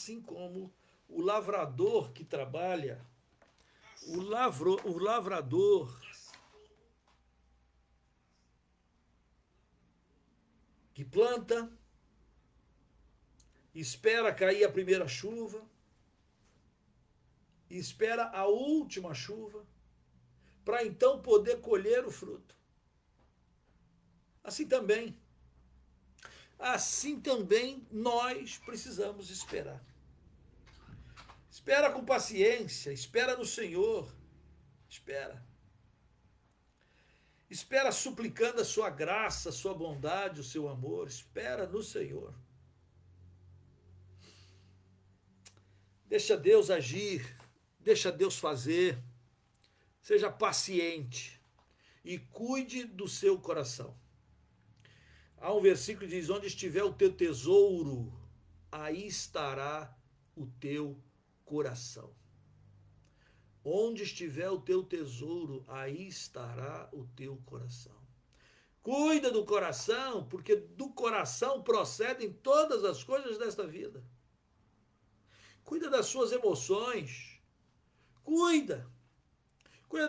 assim como o lavrador que trabalha, o lavrador que planta, espera cair a primeira chuva, espera a última chuva, para então poder colher o fruto. Assim também nós precisamos esperar. Espera com paciência, espera no Senhor, espera. Espera suplicando a sua graça, a sua bondade, o seu amor, espera no Senhor. Deixa Deus agir, deixa Deus fazer, seja paciente e cuide do seu coração. Há um versículo que diz: onde estiver o teu tesouro, aí estará o teu coração. Onde estiver o teu tesouro, aí estará o teu coração. Cuida do coração, porque do coração procedem todas as coisas desta vida. Cuida das suas emoções. Cuida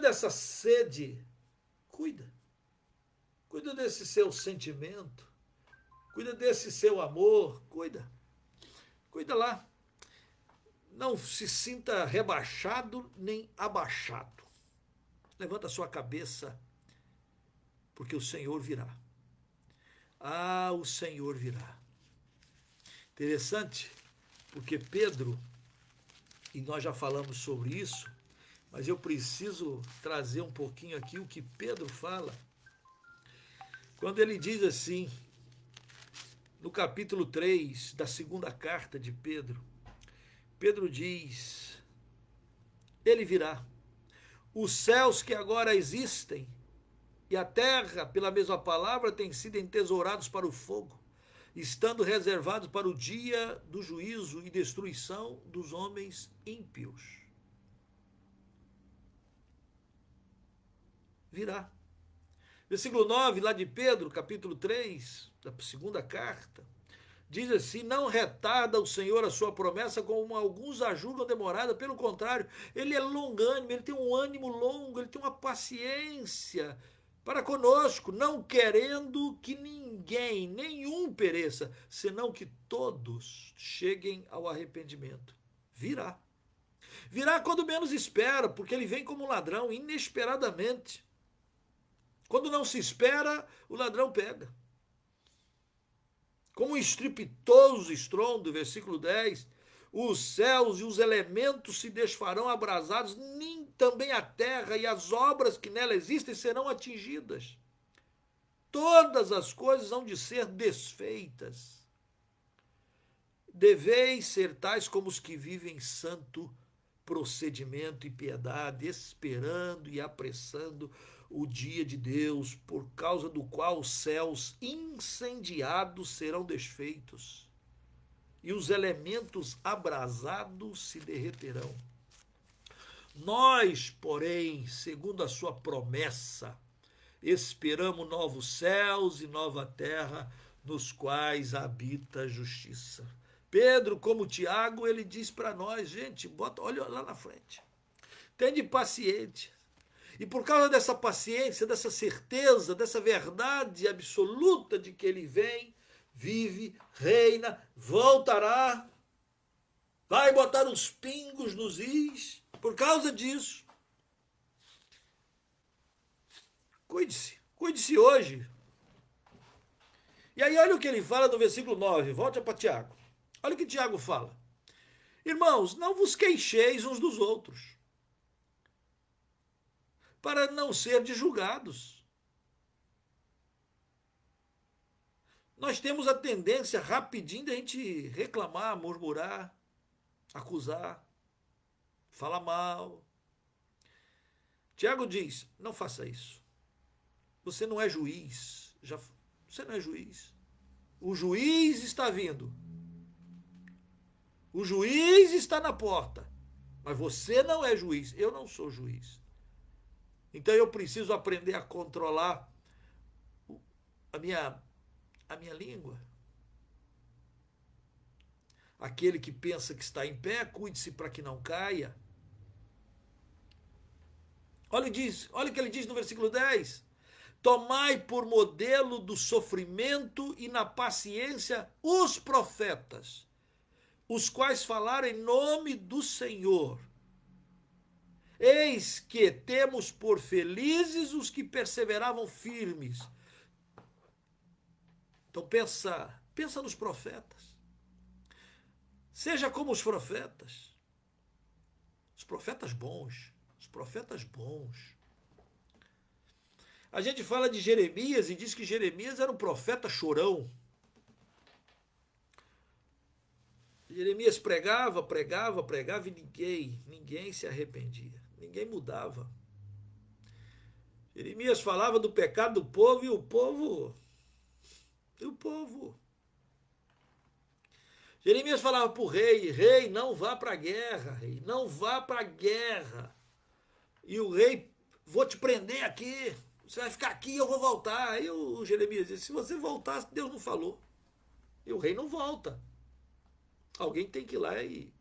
dessa sede. Cuida desse seu sentimento. Cuida desse seu amor. Cuida lá. Não se sinta rebaixado nem abaixado. Levanta a sua cabeça, porque o Senhor virá. O Senhor virá. Interessante, porque Pedro, e nós já falamos sobre isso, mas eu preciso trazer um pouquinho aqui o que Pedro fala, quando ele diz assim, no capítulo 3 da segunda carta de Pedro, Pedro diz: ele virá. Os céus que agora existem e a terra, pela mesma palavra, têm sido entesourados para o fogo, estando reservados para o dia do juízo e destruição dos homens ímpios. Virá. Versículo 9, lá de Pedro, capítulo 3, da segunda carta, diz assim: não retarda o Senhor a sua promessa, como alguns a julgam demorada, pelo contrário, ele é longânimo, ele tem um ânimo longo, ele tem uma paciência para conosco, não querendo que nenhum pereça, senão que todos cheguem ao arrependimento. Virá. Virá quando menos espera, porque ele vem como ladrão, inesperadamente. Quando não se espera, o ladrão pega. Como um estrepitoso estrondo, versículo 10, os céus e os elementos se desfarão abrasados, nem também a terra e as obras que nela existem serão atingidas. Todas as coisas hão de ser desfeitas. Deveis ser tais como os que vivem santo procedimento e piedade, esperando e apressando o dia de Deus, por causa do qual os céus incendiados serão desfeitos e os elementos abrasados se derreterão. Nós, porém, segundo a sua promessa, esperamos novos céus e nova terra, nos quais habita a justiça. Pedro, como Tiago, ele diz para nós: gente, olha lá na frente, tende paciência. E por causa dessa paciência, dessa certeza, dessa verdade absoluta de que ele vem, vive, reina, voltará, vai botar os pingos nos is, por causa disso, cuide-se hoje. E aí olha o que ele fala no versículo 9, volta para Tiago. Olha o que Tiago fala: irmãos, não vos queixeis uns dos outros, para não ser julgados. Nós temos a tendência rapidinho de a gente reclamar, murmurar, acusar, falar mal. Tiago diz: não faça isso. Você não é juiz. Você não é juiz. O juiz está vindo. O juiz está na porta. Mas você não é juiz. Eu não sou juiz. Então eu preciso aprender a controlar a minha língua, Aquele que pensa que está em pé, cuide-se para que não caia. Olha o que ele diz no versículo 10. Tomai por modelo do sofrimento e na paciência os profetas, os quais falaram em nome do Senhor. Eis que temos por felizes os que perseveravam firmes. Então pensa nos profetas. Seja como os profetas. Os profetas bons. Os profetas bons. A gente fala de Jeremias e diz que Jeremias era um profeta chorão. Jeremias pregava e ninguém se arrependia. Ninguém mudava. Jeremias falava do pecado do povo e o povo. Jeremias falava para o rei: rei, não vá para a guerra, rei, não vá para a guerra. E o rei: vou te prender aqui, você vai ficar aqui e eu vou voltar. Aí o Jeremias disse: se você voltar, Deus não falou. E o rei não volta. Alguém tem que ir lá e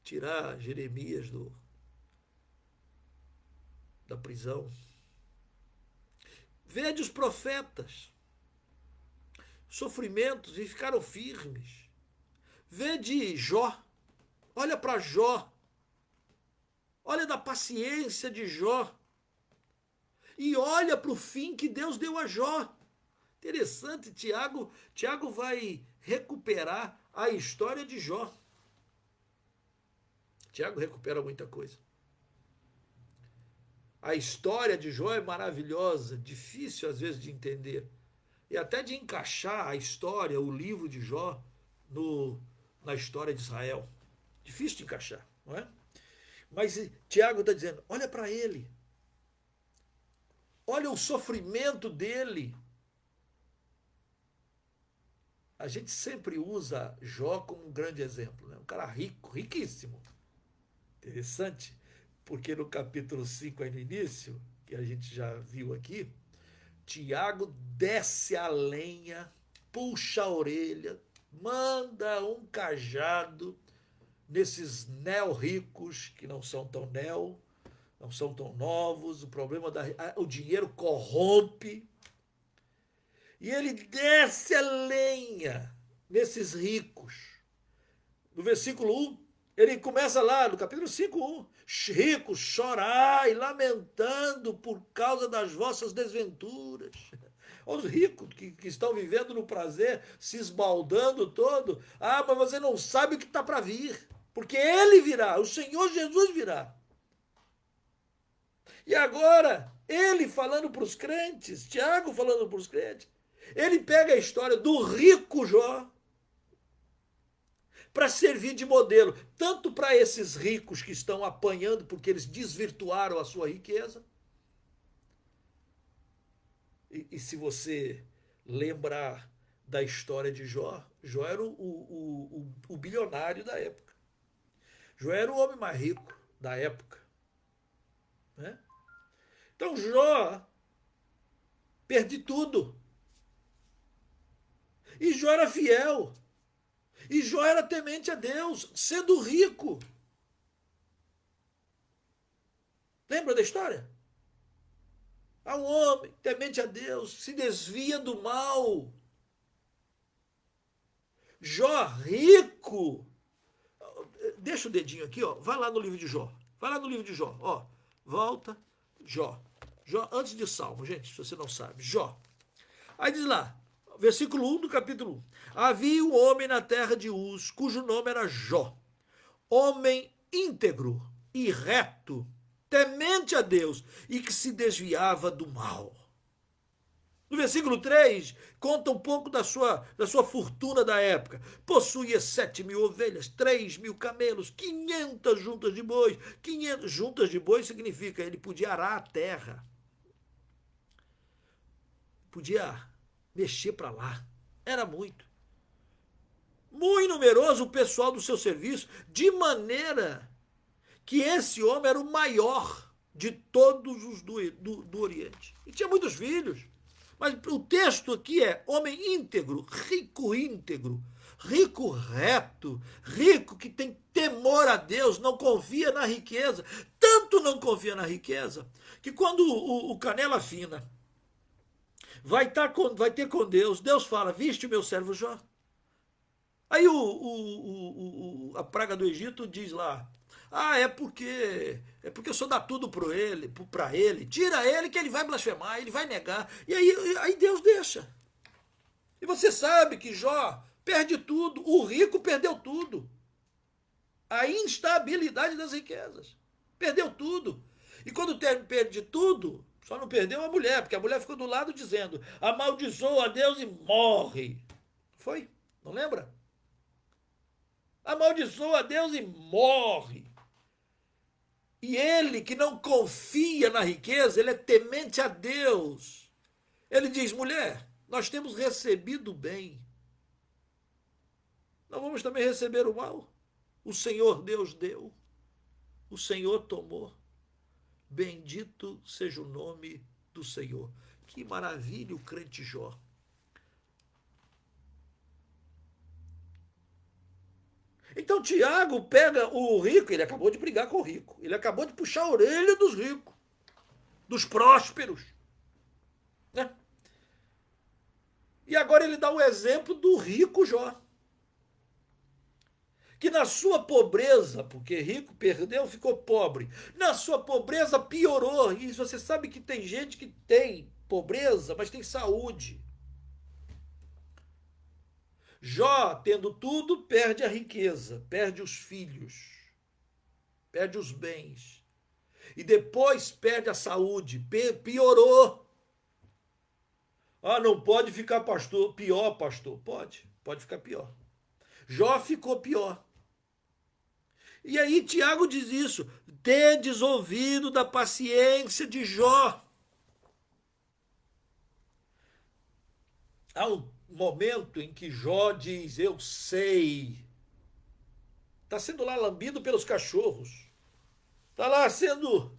tirar Jeremias da prisão. Vede os profetas, sofrimentos, e ficaram firmes. Vede Jó, olha para Jó, olha da paciência de Jó, e olha para o fim que Deus deu a Jó. Interessante, Tiago vai recuperar a história de Jó. Tiago recupera muita coisa. A história de Jó é maravilhosa, difícil às vezes de entender. E até de encaixar a história, o livro de Jó, na história de Israel. Difícil de encaixar, não é? Mas Tiago está dizendo, olha para ele. Olha o sofrimento dele. A gente sempre usa Jó como um grande exemplo, né? Um cara rico, riquíssimo. Interessante, porque no capítulo 5, aí no início, que a gente já viu aqui, Tiago desce a lenha, puxa a orelha, manda um cajado nesses neo-ricos, que não são tão neo, não são tão novos, o problema o dinheiro corrompe, e ele desce a lenha nesses ricos. No versículo 1, ele começa lá, no capítulo 5:1, ricos, chorai, lamentando por causa das vossas desventuras. Os ricos que estão vivendo no prazer, se esbaldando todo. Ah, mas você não sabe o que está para vir, porque ele virá, o Senhor Jesus virá. E agora, ele falando para os crentes, Tiago falando para os crentes, ele pega a história do rico Jó, para servir de modelo, tanto para esses ricos que estão apanhando porque eles desvirtuaram a sua riqueza. E se você lembrar da história de Jó, Jó era o bilionário da época. Jó era o homem mais rico da época. Né? Então Jó perde tudo. E Jó era fiel. E Jó era temente a Deus, sendo rico. Lembra da história? Há um homem temente a Deus, se desvia do mal. Jó rico. Deixa o dedinho aqui, ó. Vai lá no livro de Jó. Vai lá no livro de Jó. Ó, volta. Jó. Jó, antes de Salmo, gente, se você não sabe. Jó. Aí diz lá, versículo 1 do capítulo 1. Havia um homem na terra de Uz, cujo nome era Jó. Homem íntegro e reto, temente a Deus e que se desviava do mal. No versículo 3, conta um pouco da sua fortuna da época. Possuía 7.000 ovelhas, 3.000 camelos, 500 juntas de bois. 500 juntas de bois significa ele podia arar a terra. Podia mexer para lá. Era muito. Muito numeroso o pessoal do seu serviço, de maneira que esse homem era o maior de todos os do Oriente. E tinha muitos filhos. Mas o texto aqui é homem íntegro, rico reto, rico que tem temor a Deus, não confia na riqueza. Tanto não confia na riqueza, que quando o canela fina vai ter com Deus, Deus fala, viste o meu servo Jó? Aí a praga do Egito diz lá, é porque eu sou dar tudo para ele, tira ele que ele vai blasfemar, ele vai negar. E aí Deus deixa. E você sabe que Jó perde tudo, o rico perdeu tudo. A instabilidade das riquezas. Perdeu tudo. E quando perde tudo, só não perdeu a mulher, porque a mulher ficou do lado dizendo, amaldiçoa a Deus e morre. Foi? Não lembra? Amaldiçoa a Deus e morre. E ele que não confia na riqueza, ele é temente a Deus. Ele diz, mulher, nós temos recebido o bem. Não vamos também receber o mal? O Senhor Deus deu, o Senhor tomou. Bendito seja o nome do Senhor. Que maravilha o crente Jó. Então Tiago pega o rico, ele acabou de brigar com o rico, ele acabou de puxar a orelha dos ricos, dos prósperos, né? E agora ele dá o exemplo do rico Jó, que na sua pobreza, porque rico perdeu, ficou pobre, na sua pobreza piorou. E você sabe que tem gente que tem pobreza, mas tem saúde. Jó, tendo tudo, perde a riqueza, perde os filhos, perde os bens. E depois perde a saúde, piorou. Não pode ficar pior, pastor. Pode ficar pior. Jó ficou pior. E aí Tiago diz isso, tendes ouvido da paciência de Jó. Há um momento em que Jó diz, eu sei. Está sendo lá lambido pelos cachorros. Está lá sendo...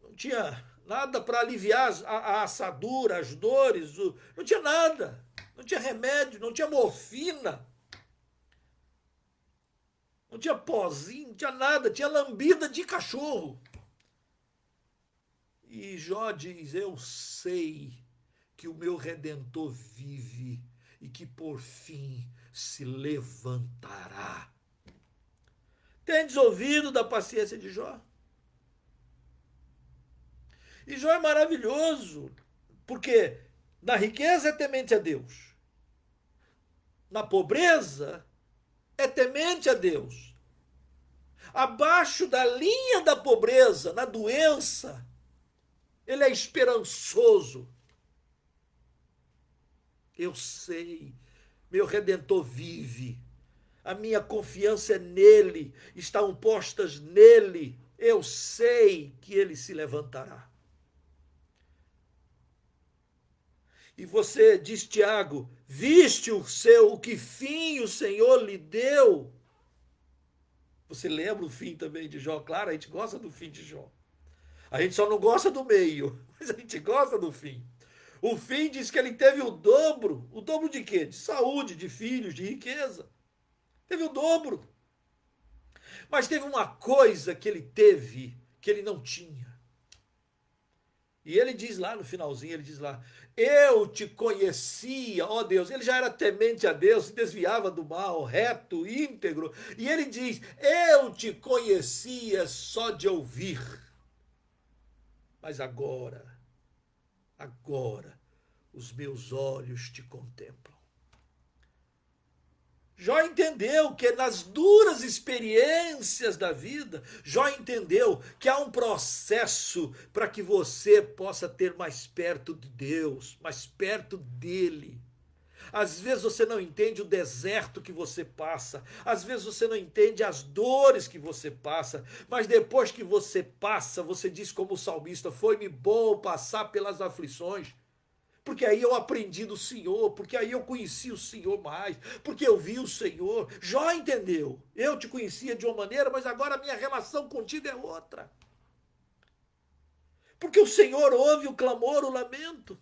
Não tinha nada para aliviar a assadura, as dores. Não tinha nada. Não tinha remédio, não tinha morfina. Não tinha pozinho, não tinha nada. Tinha lambida de cachorro. E Jó diz, eu sei que o meu Redentor vive e que por fim se levantará. Tendes ouvido da paciência de Jó? E Jó é maravilhoso, porque na riqueza é temente a Deus. Na pobreza é temente a Deus. Abaixo da linha da pobreza, na doença, ele é esperançoso. Eu sei, meu Redentor vive, a minha confiança é nele, estão postas nele, eu sei que ele se levantará. E você diz, Tiago, viste o que fim o Senhor lhe deu? Você lembra o fim também de Jó? Claro, a gente gosta do fim de Jó. A gente só não gosta do meio, mas a gente gosta do fim. O fim diz que ele teve o dobro de quê? De saúde, de filhos, de riqueza. Teve o dobro. Mas teve uma coisa que ele teve que ele não tinha. E ele diz lá no finalzinho, ele diz lá, eu te conhecia, ó Deus. Ele já era temente a Deus, se desviava do mal, reto, íntegro. E ele diz, eu te conhecia só de ouvir. Mas agora, os meus olhos te contemplam. Jó entendeu que nas duras experiências da vida, Jó entendeu que há um processo para que você possa ter mais perto de Deus, mais perto dele. Às vezes você não entende o deserto que você passa, às vezes você não entende as dores que você passa, mas depois que você passa, você diz como o salmista, foi-me bom passar pelas aflições, porque aí eu aprendi do Senhor, porque aí eu conheci o Senhor mais, porque eu vi o Senhor. Jó entendeu, eu te conhecia de uma maneira, mas agora a minha relação contigo é outra. Porque o Senhor ouve o clamor, o lamento.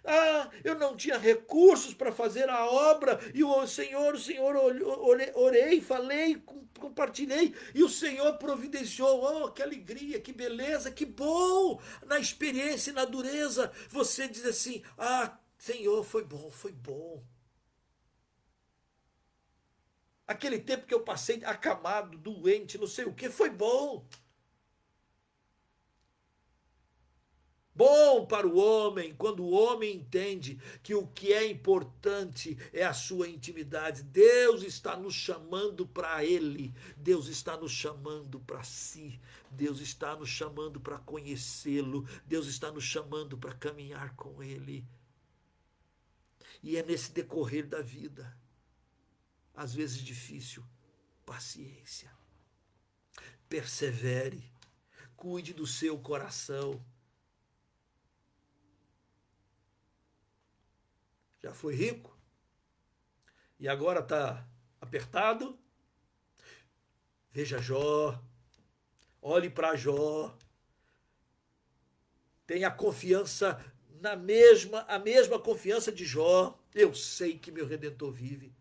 Ah, eu não tinha recursos para fazer a obra, e o Senhor, orei, falei, compartilhei, e o Senhor providenciou. Oh, que alegria, que beleza, que bom! Na experiência e na dureza, você diz assim: ah, Senhor, foi bom, foi bom. Aquele tempo que eu passei acamado, doente, não sei o que, foi bom. Bom para o homem, quando o homem entende que o que é importante é a sua intimidade. Deus está nos chamando para Ele, Deus está nos chamando para si, Deus está nos chamando para conhecê-lo, Deus está nos chamando para caminhar com Ele. E é nesse decorrer da vida, às vezes difícil, paciência, persevere, cuide do seu coração. Já foi rico e agora está apertado? Veja Jó, olhe para Jó, tenha confiança a mesma confiança de Jó. Eu sei que meu Redentor vive.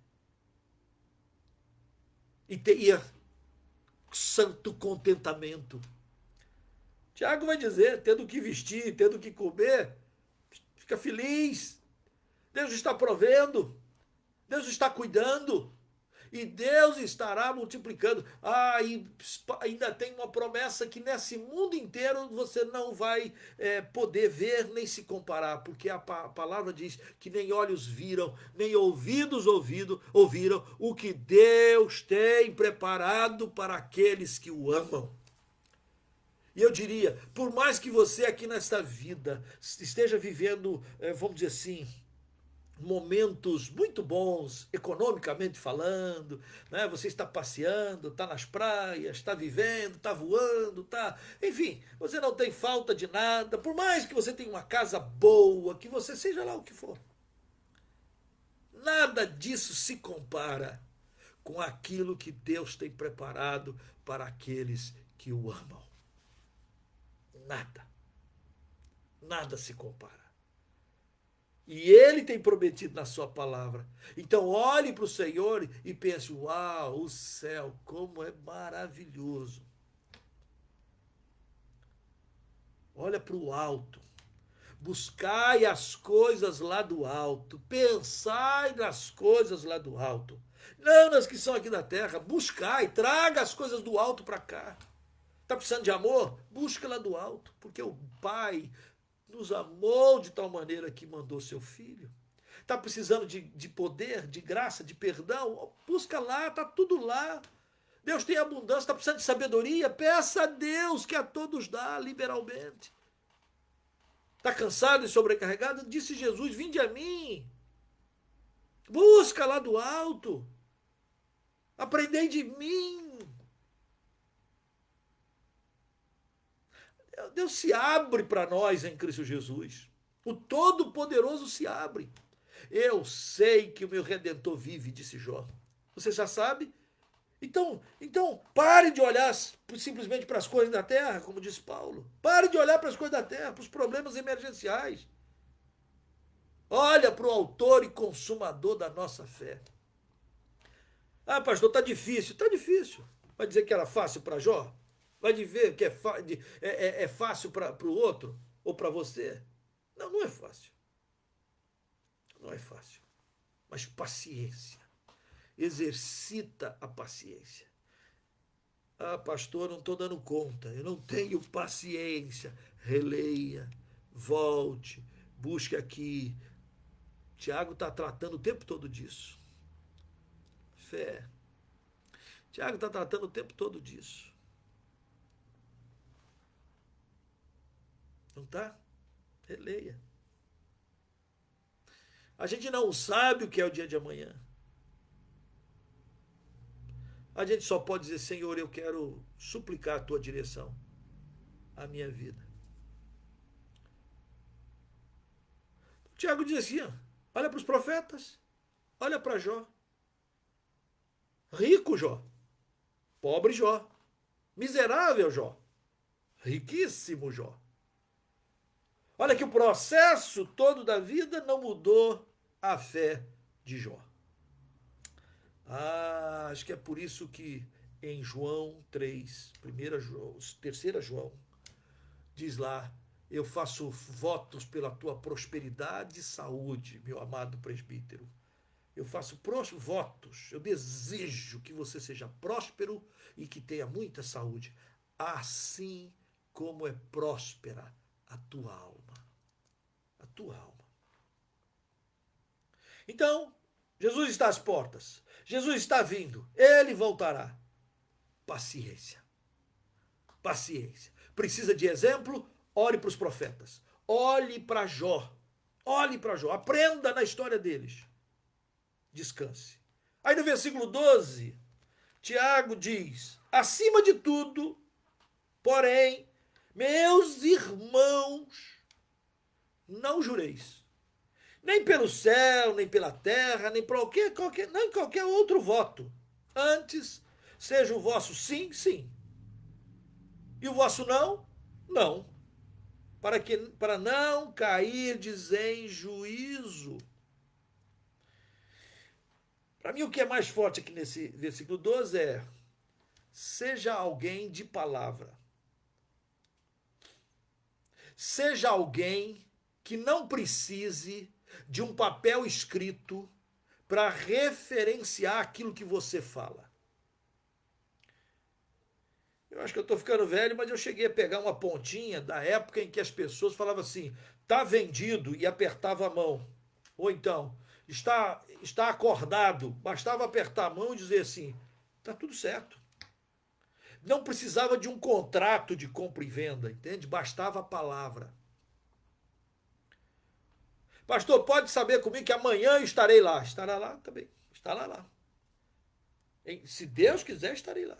E tenha santo contentamento. Tiago vai dizer, tendo o que vestir, tendo o que comer, fica feliz. Deus está provendo, Deus está cuidando, e Deus estará multiplicando. Ah, e ainda tem uma promessa que nesse mundo inteiro você não vai poder ver nem se comparar, porque a palavra diz que nem olhos viram, nem ouvidos ouviram o que Deus tem preparado para aqueles que o amam. E eu diria, por mais que você aqui nesta vida esteja vivendo, vamos dizer assim, momentos muito bons, economicamente falando, né? Você está passeando, está nas praias, está vivendo, está voando, está. Enfim, você não tem falta de nada, por mais que você tenha uma casa boa, que você seja lá o que for. Nada disso se compara com aquilo que Deus tem preparado para aqueles que o amam. Nada. Nada se compara. E Ele tem prometido na sua palavra. Então olhe para o Senhor e pense: uau, o céu, como é maravilhoso. Olha para o alto. Buscai as coisas lá do alto. Pensai nas coisas lá do alto. Não nas que são aqui da terra. Buscai, traga as coisas do alto para cá. Está precisando de amor? Busca lá do alto. Porque o Pai nos amou de tal maneira que mandou seu filho. Está precisando de poder, de graça, de perdão? Busca lá, está tudo lá. Deus tem abundância. Está precisando de sabedoria? Peça a Deus, que a todos dá liberalmente. Está cansado e sobrecarregado? Disse Jesus: vinde a mim. Busca lá do alto. Aprendei de mim. Deus se abre para nós em Cristo Jesus. O Todo-Poderoso se abre. Eu sei que o meu Redentor vive, disse Jó. Você já sabe? Então pare de olhar simplesmente para as coisas da terra, como diz Paulo. Pare de olhar para as coisas da terra, para os problemas emergenciais. Olha para o autor e consumador da nossa fé. Ah, pastor, está difícil. Está difícil. Vai dizer que era fácil para Jó? Vai dizer que é fácil para o outro ou para você? Não, não é fácil. Não é fácil. Mas paciência. Exercita a paciência. Ah, pastor, não estou dando conta. Eu não tenho paciência. Releia, volte, busque aqui. Tiago está tratando o tempo todo disso. Fé. Tiago está tratando o tempo todo disso. Não está? Releia. A gente não sabe o que é o dia de amanhã. A gente só pode dizer: Senhor, eu quero suplicar a tua direção à minha vida. Tiago diz assim: olha para os profetas, olha para Jó. Rico Jó, pobre Jó, miserável Jó, riquíssimo Jó. Olha que o processo todo da vida não mudou a fé de Jó. Acho que é por isso que em João 3, 3 João, diz lá, eu faço votos pela tua prosperidade e saúde, meu amado presbítero. Eu faço votos, eu desejo que você seja próspero e que tenha muita saúde, assim como é próspera a tua alma. A tua alma. Então, Jesus está às portas. Jesus está vindo. Ele voltará. Paciência. Paciência. Precisa de exemplo? Olhe para os profetas. Olhe para Jó. Olhe para Jó. Aprenda na história deles. Descanse. Aí no versículo 12, Tiago diz: acima de tudo, porém, meus irmãos, não jureis, nem pelo céu, nem pela terra, nem por qualquer outro voto. Antes, seja o vosso sim, sim, e o vosso não, não, para não cairdes em juízo. Para mim, o que é mais forte aqui nesse versículo 12 é: seja alguém de palavra. Seja alguém que não precise de um papel escrito para referenciar aquilo que você fala. Eu acho que eu estou ficando velho, mas eu cheguei a pegar uma pontinha da época em que as pessoas falavam assim, está vendido, e apertava a mão. Ou então, está acordado, bastava apertar a mão e dizer assim, está tudo certo. Não precisava de um contrato de compra e venda, entende? Bastava a palavra. Pastor, pode saber comigo que amanhã eu estarei lá. Estará lá também. Estará lá. Se Deus quiser, estarei lá.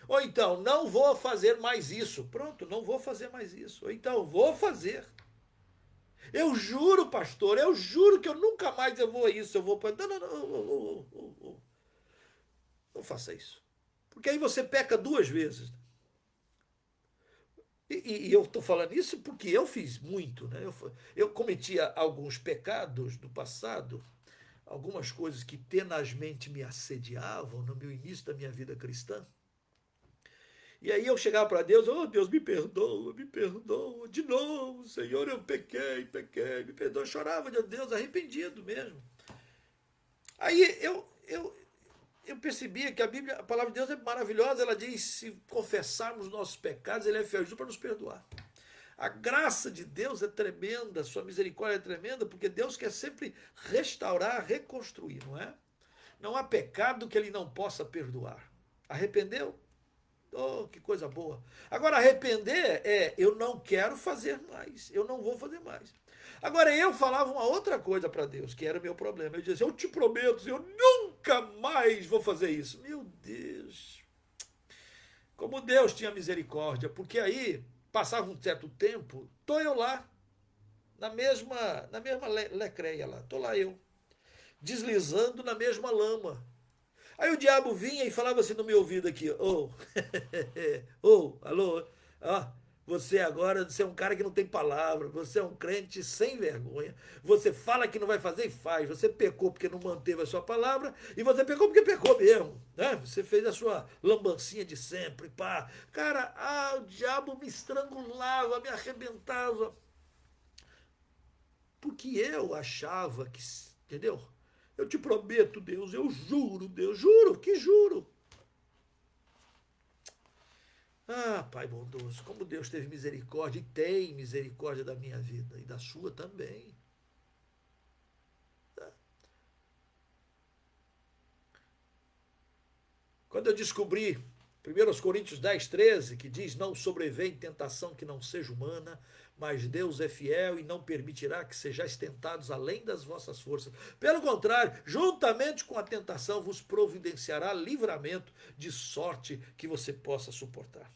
Ou então, não vou fazer mais isso. Pronto, não vou fazer mais isso. Ou então, vou fazer. Eu juro, pastor, eu juro que eu nunca mais eu vou a isso. Eu vou para. Não. Não faça isso. Porque aí você peca duas vezes. E eu estou falando isso porque eu fiz muito. Né? Eu cometia alguns pecados do passado, algumas coisas que tenazmente me assediavam no meu início da minha vida cristã. E aí eu chegava para Deus, oh Deus, me perdoa, de novo, Senhor, eu pequei, me perdoa. Eu chorava de Deus, arrependido mesmo. Aí eu percebia que a palavra de Deus é maravilhosa, ela diz, se confessarmos nossos pecados, ele é fiel para nos perdoar. A graça de Deus é tremenda, sua misericórdia é tremenda, porque Deus quer sempre restaurar, reconstruir, não é? Não há pecado que ele não possa perdoar. Arrependeu? Oh, que coisa boa. Agora, arrepender eu não quero fazer mais, eu não vou fazer mais. Agora, eu falava uma outra coisa para Deus, que era o meu problema. Eu dizia, eu te prometo, eu nunca mais vou fazer isso. Meu Deus. Como Deus tinha misericórdia, porque aí, passava um certo tempo, estou eu lá, na mesma lecreia lá, estou lá eu, deslizando na mesma lama. Aí o diabo vinha e falava assim no meu ouvido aqui, alô, você é um cara que não tem palavra, você é um crente sem vergonha, você fala que não vai fazer e faz, você pecou porque não manteve a sua palavra, e você pecou porque pecou mesmo, né? Você fez a sua lambancinha de sempre, pá. Cara, o diabo me estrangulava, me arrebentava, porque eu achava que, entendeu? Eu te prometo, Deus, eu juro, Deus, juro, que juro. Pai bondoso, como Deus teve misericórdia e tem misericórdia da minha vida e da sua também. Quando eu descobri 1 Coríntios 10, 13, que diz, não sobrevém tentação que não seja humana, mas Deus é fiel e não permitirá que sejais tentados além das vossas forças. Pelo contrário, juntamente com a tentação vos providenciará livramento, de sorte que você possa suportar.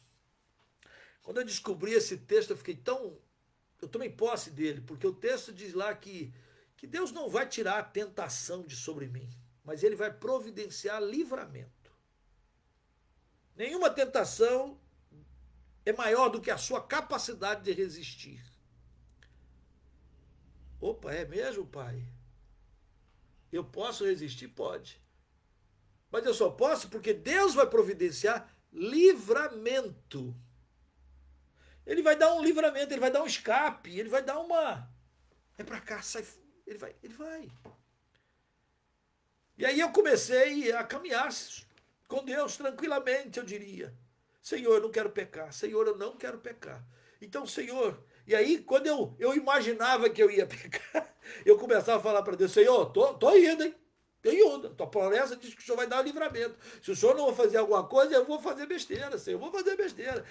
Quando eu descobri esse texto, eu tomei posse dele, porque o texto diz lá que Deus não vai tirar a tentação de sobre mim, mas ele vai providenciar livramento. Nenhuma tentação é maior do que a sua capacidade de resistir. Opa, é mesmo, pai? Eu posso resistir? Pode. Mas eu só posso porque Deus vai providenciar livramento. Ele vai dar um livramento, ele vai dar um escape, ele vai dar uma. É para cá, sai. Ele vai, ele vai. E aí eu comecei a caminhar com Deus tranquilamente, eu diria. Senhor, eu não quero pecar. Senhor, eu não quero pecar. Então, Senhor. E aí, quando eu imaginava que eu ia pecar, eu começava a falar para Deus: Senhor, tô indo, hein? Tem indo. Tua promessa diz que o Senhor vai dar um livramento. Se o Senhor não vai fazer alguma coisa, eu vou fazer besteira, Senhor. Eu vou fazer besteira.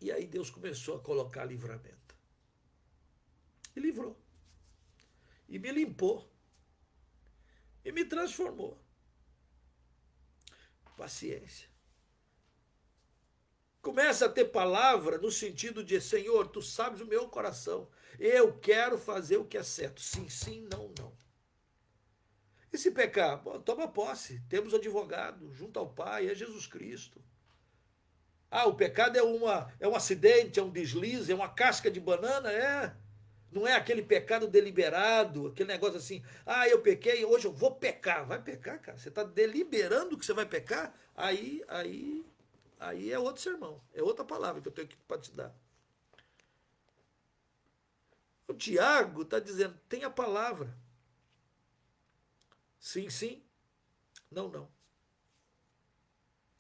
E aí Deus começou a colocar livramento. E livrou. E me limpou. E me transformou. Paciência. Começa a ter palavra no sentido de: Senhor, tu sabes o meu coração. Eu quero fazer o que é certo. Sim, sim, não, não. E se pecar? Bom, toma posse. Temos advogado junto ao Pai, é Jesus Cristo. Ah, o pecado é um acidente, é um deslize, é uma casca de banana? É. Não é aquele pecado deliberado, aquele negócio assim: ah, eu pequei, hoje eu vou pecar. Vai pecar, cara. Você está deliberando que você vai pecar? Aí é outro sermão, é outra palavra que eu tenho aqui para te dar. O Tiago está dizendo: tem a palavra. Sim, sim. Não, não.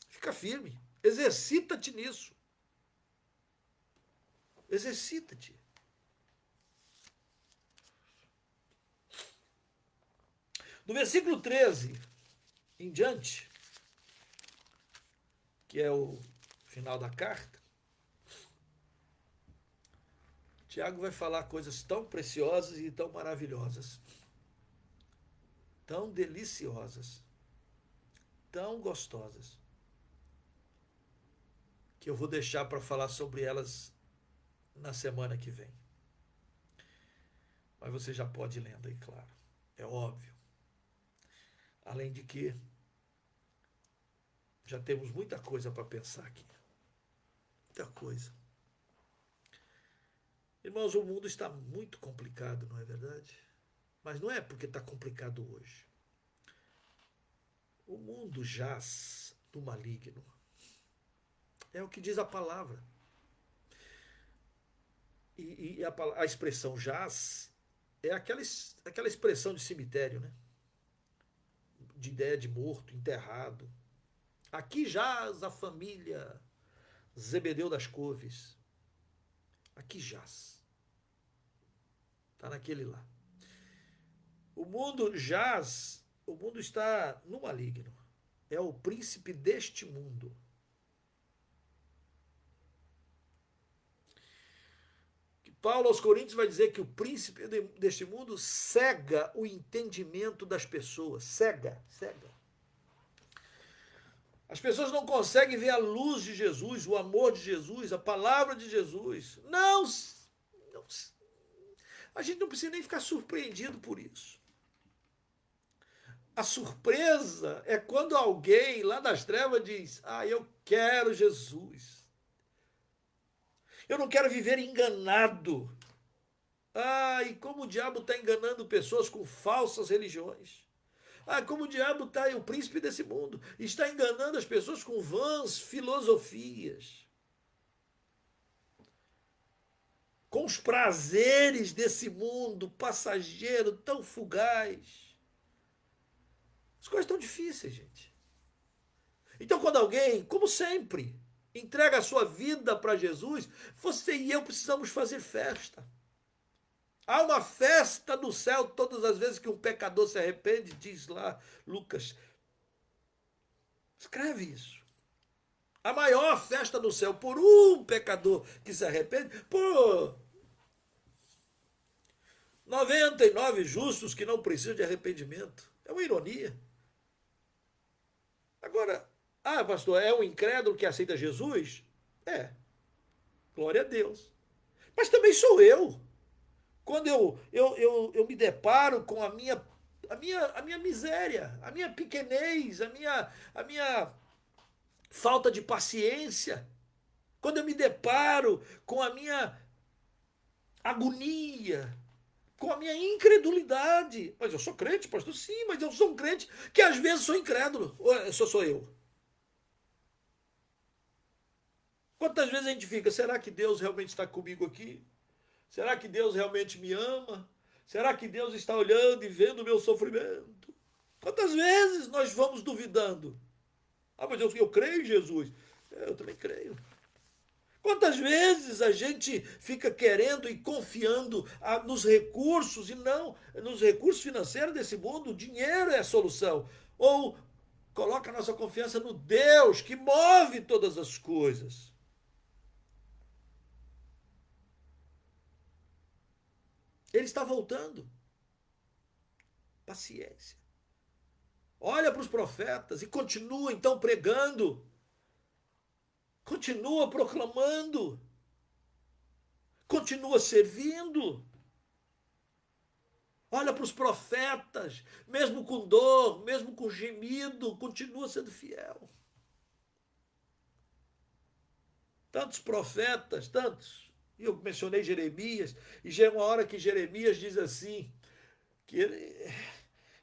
Fica firme. Exercita-te nisso. Exercita-te. No versículo 13 em diante, que é o final da carta, Tiago vai falar coisas tão preciosas e tão maravilhosas, tão deliciosas, tão gostosas, que eu vou deixar para falar sobre elas na semana que vem. Mas você já pode ir lendo aí, claro. É óbvio. Além de que já temos muita coisa para pensar aqui. Muita coisa. Irmãos, o mundo está muito complicado, não é verdade? Mas não é porque está complicado hoje. O mundo jaz no maligno. É o que diz a palavra. E a expressão jaz é aquela expressão de cemitério, né? De ideia de morto, enterrado. Aqui jaz a família Zebedeu das Couves. Aqui jaz. Está naquele lá. O mundo jaz, o mundo está no maligno. É o príncipe deste mundo. Paulo aos Coríntios vai dizer que o príncipe deste mundo cega o entendimento das pessoas. Cega. As pessoas não conseguem ver a luz de Jesus, o amor de Jesus, a palavra de Jesus. Não, a gente não precisa nem ficar surpreendido por isso. A surpresa é quando alguém lá das trevas diz: ah, eu quero Jesus. Eu não quero viver enganado. Ah, e como o diabo está enganando pessoas com falsas religiões. Ah, como o diabo está, o príncipe desse mundo, está enganando as pessoas com vãs filosofias. Com os prazeres desse mundo passageiro, tão fugaz. As coisas estão difíceis, gente. Então, quando alguém, como sempre, entrega a sua vida para Jesus, você e eu precisamos fazer festa. Há uma festa no céu todas as vezes que um pecador se arrepende, diz lá Lucas. Escreve isso. A maior festa no céu por um pecador que se arrepende, por 99 justos que não precisam de arrependimento. É uma ironia. Agora, pastor, é um incrédulo que aceita Jesus? É. Glória a Deus. Mas também sou eu. Quando eu me deparo com a minha miséria, a minha pequenez, a minha falta de paciência, quando eu me deparo com a minha agonia com a minha incredulidade. Mas eu sou crente, pastor? Sim, mas eu sou um crente que às vezes sou incrédulo. Ou sou eu? Quantas vezes a gente fica, será que Deus realmente está comigo aqui? Será que Deus realmente me ama? Será que Deus está olhando e vendo o meu sofrimento? Quantas vezes nós vamos duvidando? Ah, mas eu creio em Jesus. Eu também creio. Quantas vezes a gente fica querendo e confiando nos recursos, e não nos recursos financeiros desse mundo, o dinheiro é a solução. Ou coloca a nossa confiança no Deus que move todas as coisas. Ele está voltando. Paciência. Olha para os profetas e continua então pregando. Continua proclamando. Continua servindo. Olha para os profetas, mesmo com dor, mesmo com gemido, continua sendo fiel. Tantos profetas, tantos. E eu mencionei Jeremias, e já é uma hora que Jeremias diz assim, que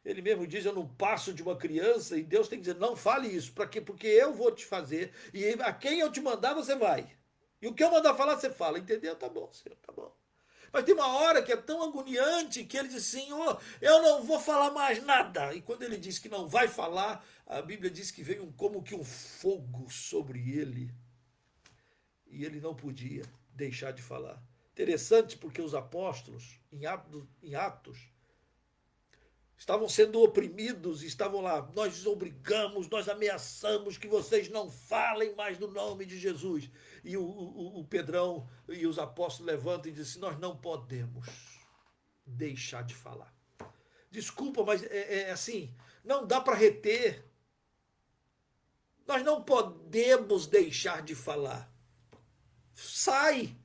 ele mesmo diz, eu não passo de uma criança, e Deus tem que dizer, não fale isso, para quê? Porque eu vou te fazer, e a quem eu te mandar, você vai. E o que eu mandar falar, você fala, entendeu? Tá bom, Senhor, tá bom. Mas tem uma hora que é tão agoniante que ele diz, Senhor, eu não vou falar mais nada. E quando ele diz que não vai falar, a Bíblia diz que veio como que um fogo sobre ele. E ele não podia deixar de falar. Interessante porque os apóstolos, em Atos, estavam sendo oprimidos, estavam lá, nós obrigamos, nós ameaçamos que vocês não falem mais do nome de Jesus. E o Pedrão e os apóstolos levantam e dizem, nós não podemos deixar de falar. Desculpa, mas é assim, não dá para reter. Nós não podemos deixar de falar. Sai!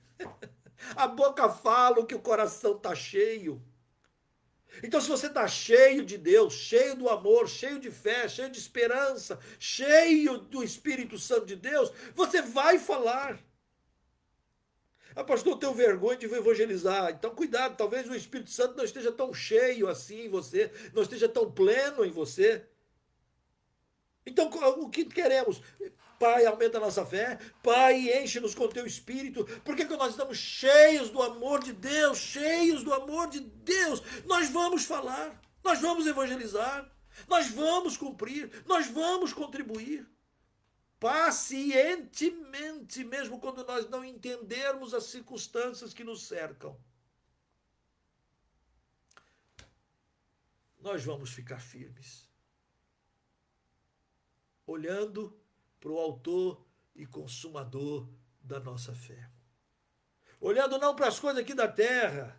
A boca fala o que o coração está cheio. Então, se você está cheio de Deus, cheio do amor, cheio de fé, cheio de esperança, cheio do Espírito Santo de Deus, você vai falar. Ah, pastor, eu tenho vergonha de evangelizar. Então, cuidado, talvez o Espírito Santo não esteja tão cheio assim em você, não esteja tão pleno em você. Então, o que queremos? Pai, aumenta a nossa fé. Pai, enche-nos com o teu Espírito. Por que nós estamos cheios do amor de Deus? Cheios do amor de Deus. Nós vamos falar. Nós vamos evangelizar. Nós vamos cumprir. Nós vamos contribuir. Pacientemente, mesmo quando nós não entendermos as circunstâncias que nos cercam. Nós vamos ficar firmes. Olhando para o autor e consumador da nossa fé. Olhando não para as coisas aqui da terra.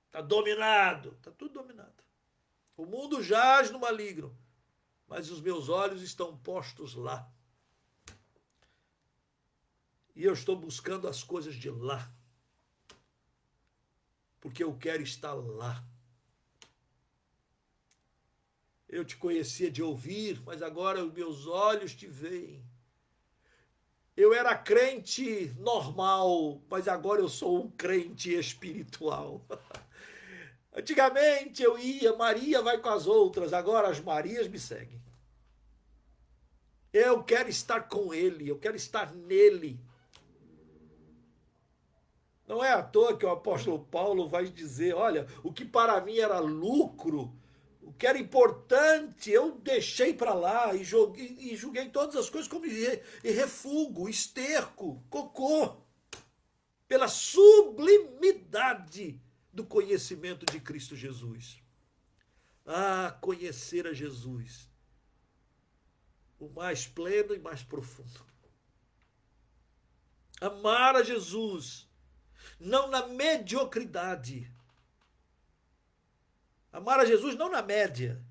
Está dominado. Está tudo dominado. O mundo jaz no maligno. Mas os meus olhos estão postos lá. E eu estou buscando as coisas de lá. Porque eu quero estar lá. Eu te conhecia de ouvir, mas agora os meus olhos te veem. Eu era crente normal, mas agora eu sou um crente espiritual. Antigamente eu ia, Maria vai com as outras, agora as Marias me seguem. Eu quero estar com ele, eu quero estar nele. Não é à toa que o apóstolo Paulo vai dizer, olha, o que para mim era lucro, o que era importante, eu deixei para lá e julguei todas as coisas como refúgio, esterco, cocô, pela sublimidade do conhecimento de Cristo Jesus. Ah, conhecer a Jesus, o mais pleno e mais profundo. Amar a Jesus, não na mediocridade. Amar a Jesus não na média,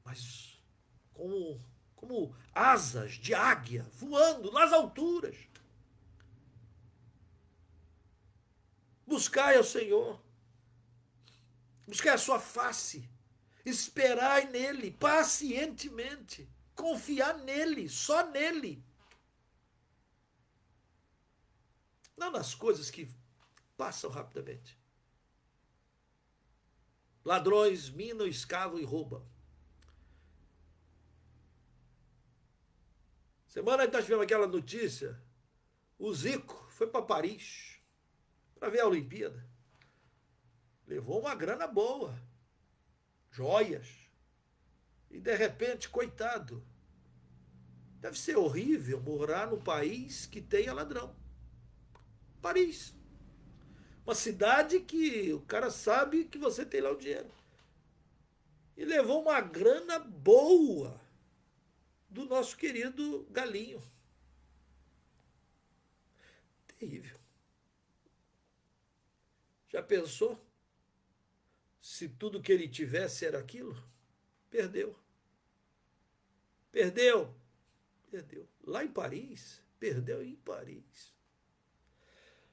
mas como asas de águia, voando nas alturas. Buscai ao Senhor, buscai a sua face, esperai nele, pacientemente, confiar nele, só nele. Não nas coisas que passam rapidamente. Ladrões minam, escavam e roubam. Semana que nós tivemos aquela notícia, o Zico foi para Paris para ver a Olimpíada. Levou uma grana boa, joias. E de repente, coitado, deve ser horrível morar num país que tenha ladrão. Paris. Uma cidade que o cara sabe que você tem lá o dinheiro. E levou uma grana boa do nosso querido Galinho. Terrível. Já pensou? Se tudo que ele tivesse era aquilo? Perdeu. Perdeu. Perdeu. Lá em Paris, perdeu em Paris.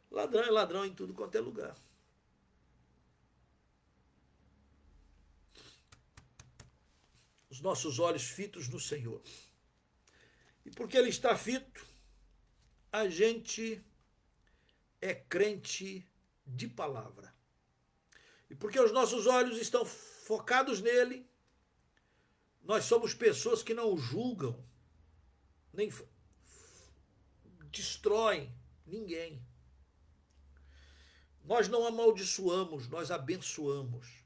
Ladrão é ladrão em tudo quanto é lugar. Os nossos olhos fitos no Senhor. E porque Ele está fito, a gente é crente de palavra. E porque os nossos olhos estão focados nele, nós somos pessoas que não julgam, nem destroem ninguém. Nós não amaldiçoamos, nós abençoamos.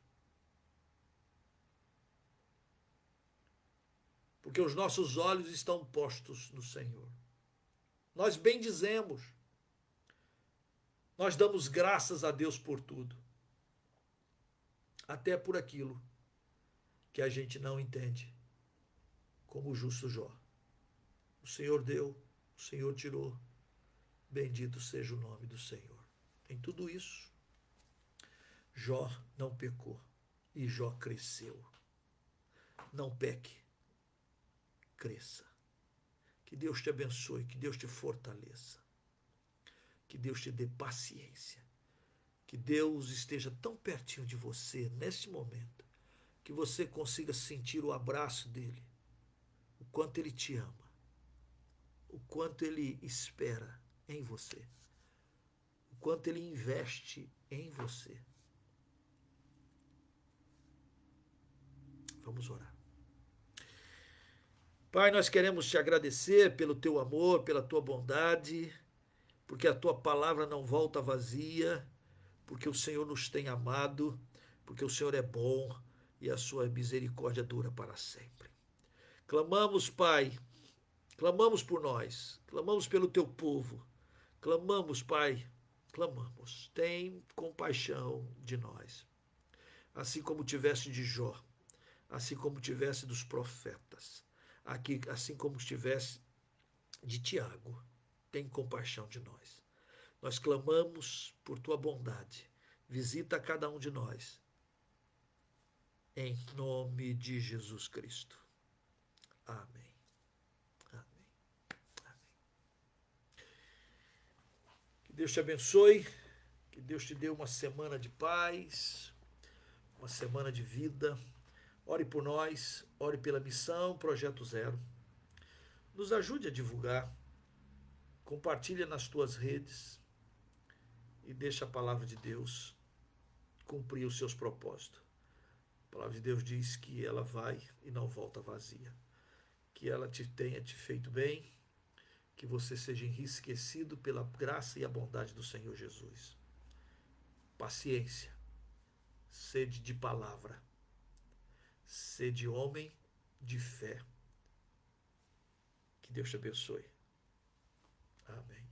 Porque os nossos olhos estão postos no Senhor. Nós bendizemos. Nós damos graças a Deus por tudo. Até por aquilo que a gente não entende, como o justo Jó. O Senhor deu, o Senhor tirou. Bendito seja o nome do Senhor. Em tudo isso, Jó não pecou e Jó cresceu. Não peque, cresça. Que Deus te abençoe, que Deus te fortaleça, que Deus te dê paciência, que Deus esteja tão pertinho de você neste momento, que você consiga sentir o abraço dele, o quanto ele te ama, o quanto ele espera em você, o quanto ele investe em você. Vamos orar. Pai, nós queremos te agradecer pelo teu amor, pela tua bondade, porque a tua palavra não volta vazia, porque o Senhor nos tem amado, porque o Senhor é bom e a sua misericórdia dura para sempre. Clamamos, Pai, clamamos por nós, clamamos pelo teu povo, clamamos, Pai, clamamos. Tem compaixão de nós, assim como tiveste de Jó, assim como tivesse dos profetas, aqui, assim como estivesse de Tiago, tem compaixão de nós. Nós clamamos por tua bondade. Visita cada um de nós. Em nome de Jesus Cristo. Amém. Amém. Amém. Que Deus te abençoe. Que Deus te dê uma semana de paz, uma semana de vida. Ore por nós, ore pela missão Projeto Zero. Nos ajude a divulgar. Compartilha nas tuas redes e deixa a palavra de Deus cumprir os seus propósitos. A palavra de Deus diz que ela vai e não volta vazia. Que ela tenha te feito bem, que você seja enriquecido pela graça e a bondade do Senhor Jesus. Paciência, sede de palavra, sede homem de fé. Que Deus te abençoe. Amém.